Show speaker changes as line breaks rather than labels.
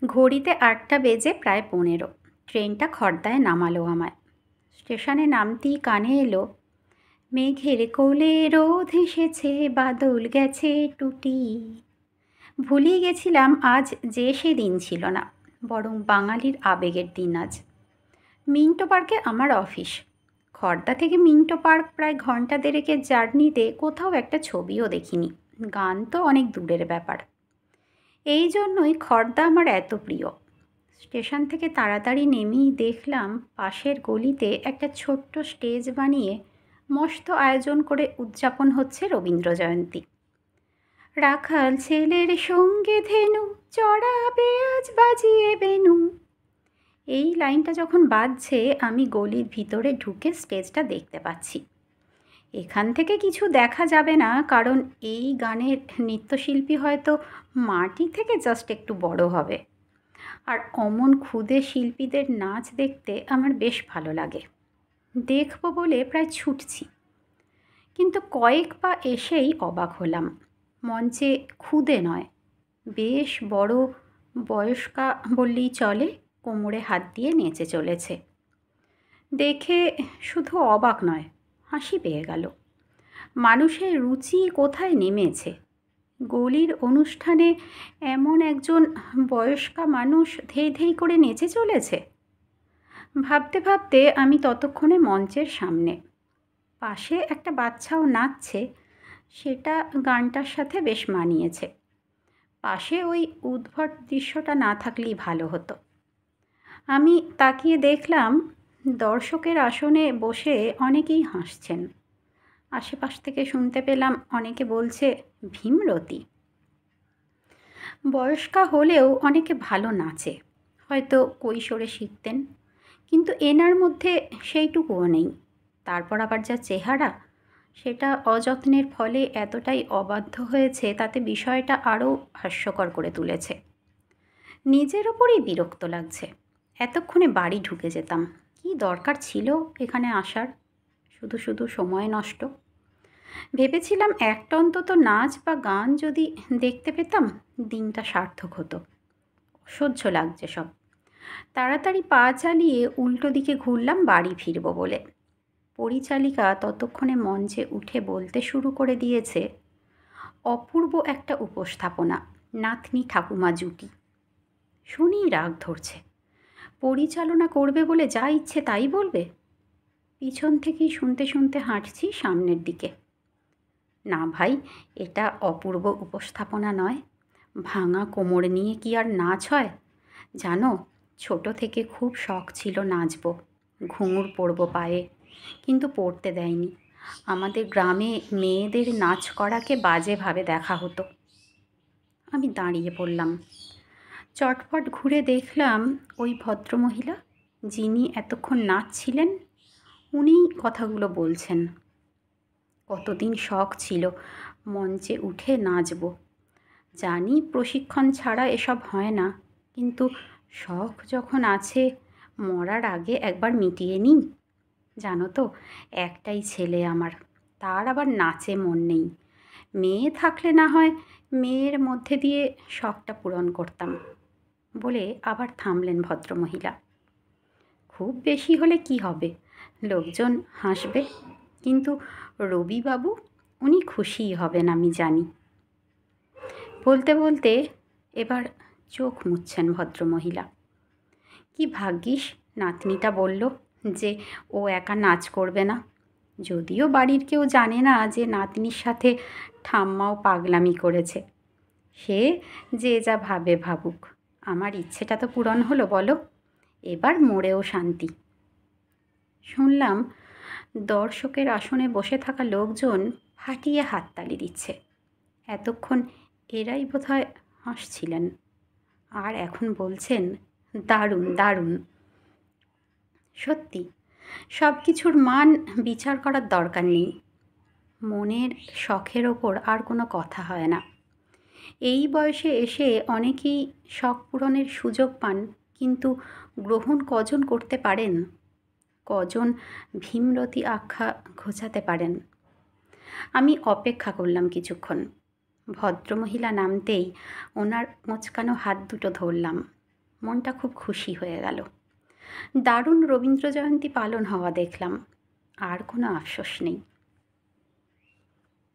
ঘড়িতে ৮টা বেজে প্রায় ১৫। ট্রেনটা খড়দায় নামালো আমায়। স্টেশনে নামতেই কানে এলো, মেঘের কোলে রোদ হেসেছে, বাদল গেছে টুটি। ভুলিয়ে গেছিলাম আজ যে সে দিন ছিল না, বরং বাঙালির আবেগের দিন আজ। মিন্টো পার্কে আমার অফিস। খড়দা থেকে মিন্টো পার্ক প্রায় ঘন্টা দেড়েকের জার্নিতে কোথাও একটা ছবিও দেখিনি। গান তো অনেক দূরের ব্যাপার। এই জন্যই খড়দা আমার এত প্রিয়। স্টেশন থেকে তাড়াতাড়ি নেমেই দেখলাম পাশের গলিতে একটা ছোট্ট স্টেজ বানিয়ে মস্ত আয়োজন করে উদযাপন হচ্ছে রবীন্দ্র জয়ন্তী। রাখাল ছেলের সঙ্গে ধেনু, চড়াবে আজ বাজিয়ে বেনু। এই লাইনটা যখন বাজছে আমি গলির ভিতরে ঢুকে স্টেজটা দেখতে পাচ্ছি। এখান থেকে কিছু দেখা যাবে না, কারণ এই গানের নৃত্যশিল্পী হয়তো মাটি থেকে জাস্ট একটু বড় হবে। আর অমন ক্ষুদে শিল্পীদের নাচ দেখতে আমার বেশ ভালো লাগে। দেখব বলে প্রায় ছুটছি, কিন্তু কয়েক পা এসেই অবাক হলাম। মঞ্চে ক্ষুদে নয়, বেশ বড় বয়স্কা বললেই চলে, কোমরে হাত দিয়ে নেচে চলেছে। দেখে শুধু অবাক নয়, হাসি পেয়ে গেল। মানুষের রুচি কোথায় নেমেছে! গলির অনুষ্ঠানে এমন একজন বয়স্কা মানুষ ধেই ধেই করে নেচে চলেছে। ভাবতে ভাবতে আমি ততক্ষণে মঞ্চের সামনে। পাশে একটা বাচ্চাও নাচছে, সেটা গানটার সাথে বেশ মানিয়েছে। পাশে ওই উদ্ভট দৃশ্যটা না থাকলেই ভালো হতো। আমি তাকিয়ে দেখলাম দর্শকের আসনে বসে অনেকেই হাসছেন। আশেপাশ থেকে শুনতে পেলাম অনেকে বলছে, ভীমরতি। বয়স্কা হলেও অনেকে ভালো নাচে, হয়তো কৈশোরে শিখতেন, কিন্তু এনার মধ্যে সেইটুকুও নেই। তারপর আবার যা চেহারা, সেটা অযত্নের ফলে এতটাই অবাধ্য হয়েছে, তাতে বিষয়টা আরও হাস্যকর করে তুলেছে। নিজের ওপরই বিরক্ত লাগছে। এতক্ষণে বাড়ি ঢুকে যেতাম। কি দরকার ছিল এখানে আসার? শুধু শুধু সময় নষ্ট। ভেবেছিলাম একটা অন্তত নাচ বা গান যদি দেখতে পেতাম, দিনটা সার্থক হতো। অসহ্য লাগছে সব। তাড়াতাড়ি পা চালিয়ে উল্টো দিকে ঘুরলাম বাড়ি ফিরব বলে। পরিচালিকা ততক্ষণে মঞ্চে উঠে বলতে শুরু করে দিয়েছে, অপূর্ব একটা উপস্থাপনা, নাতনি ঠাকুমা জুটি। শুনেই রাগ ধরছে। পরিচালনা করবে বলে যা ইচ্ছে তাই বলবে। পিছন থেকেই শুনতে শুনতে হাঁটছি সামনের দিকে। না ভাই, এটা অপূর্ব উপস্থাপনা নয়। ভাঙা কোমর নিয়ে কি আর নাচ হয়? জানো, ছোট থেকে খুব শখ ছিল নাচব, ঘুঙুর পরব পায়ে, কিন্তু পরতে দেয়নি। আমাদের গ্রামে মেয়েদের নাচ করাকে বাজেভাবে দেখা হতো। আমি দাঁড়িয়ে পড়লাম। চটপট ঘুরে দেখলাম ওই ভদ্রমহিলা, যিনি এতক্ষণ নাচছিলেন, উনিই কথাগুলো বলছেন। কতদিন শখ ছিল মঞ্চে উঠে নাচব। জানি প্রশিক্ষণ ছাড়া এসব হয় না, কিন্তু শখ যখন আছে, মরার আগে একবার মিটিয়ে নিই। জানো তো, একটাই ছেলে আমার, তার আবার নাচে মন নেই। মেয়ে থাকলে না হয় মেয়ের মধ্যে দিয়ে শখটা পূরণ করতাম। বলে আবার থামলেন ভদ্রমহিলা। খুব বেশি হলে কি হবে, লোকজন হাসবে, কিন্তু রবিবাবু, উনি খুশিই হবেন আমি জানি। বলতে বলতে এবার চোখ মুছছেন ভদ্রমহিলা। কি ভাগ্যিস নাতনিটা বলল যে ও একা নাচ করবে না। যদিও বাড়ির কেউ জানে না যে নাতনির সাথে ঠাম্মাও পাগলামি করেছে। সে যে যা ভাবে ভাবুক, আমার ইচ্ছেটা তো পূরণ হলো বলো। এবার মরেও শান্তি। শুনলাম দর্শকের আসনে বসে থাকা লোকজন ফাটিয়ে হাততালি দিচ্ছে। এতক্ষণ এরাই বোধহয় হাসছিলেন, আর এখন বলছেন, দারুণ দারুণ। সত্যি, সব কিছুর মান বিচার করার দরকার নেই। মনের শখের ওপর আর কোনো কথা হয় না। এই বয়সে এসে অনেকেই শখ পূরণের সুযোগ পান, কিন্তু গ্রহণ কজন করতে পারেন? কজন ভীমরতি আখ্যা ঘোচাতে পারেন? আমি অপেক্ষা করলাম কিছুক্ষণ। ভদ্রমহিলা নামতেই ওনার মোচকানো হাত দুটো ধরলাম। মনটা খুব খুশি হয়ে গেল। দারুণ রবীন্দ্র জয়ন্তী পালন হওয়া দেখলাম। আর কোনো আফসোস নেই।